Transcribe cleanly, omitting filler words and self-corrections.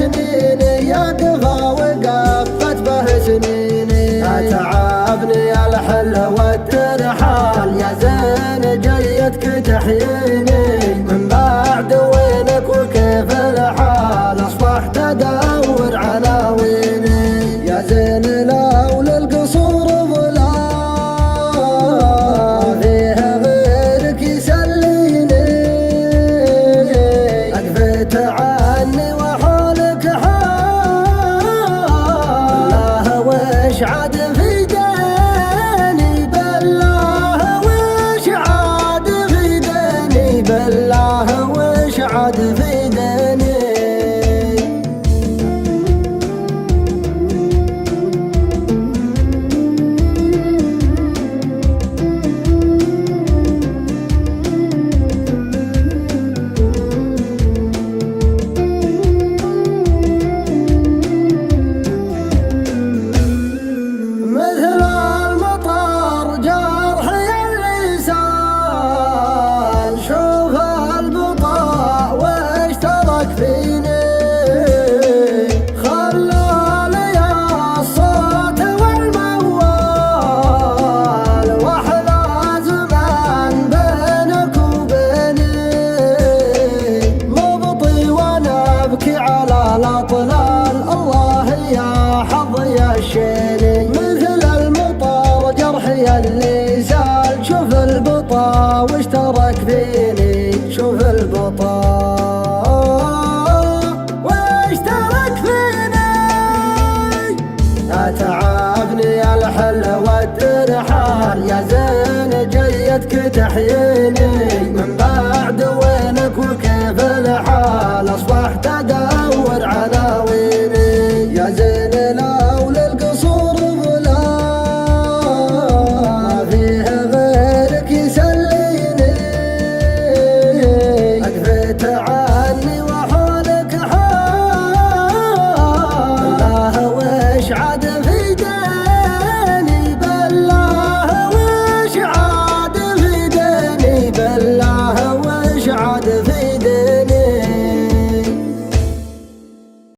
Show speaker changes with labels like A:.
A: سنيني يا قفا وقفت به سنيني. أتعبني الحل والترحال يا زين جيتك تحييني. من بعد وينك وكيف الحال أصبحت أدور عناويني. يا زين لولا القصور ظلام فيها غيرك يسليني. أقفت عني وحولك حال الله وش عاد في ديني. بالله وش عاد في ديني. بالله وش عاد في ديني. مثل المطر جرحي اللي زال. شوف البطا واشترك فيني. شوف البطا واشترك فيني. أتعبني الحل والترحال يا زين جيتك تحييني. من بعد وينك وكيف الحال أصبحت أدور عناويني. يا زين لولا القصور ظلام فيها غيرك يسليني. أقفت عني وحولك حال الله وش عاد في ديني.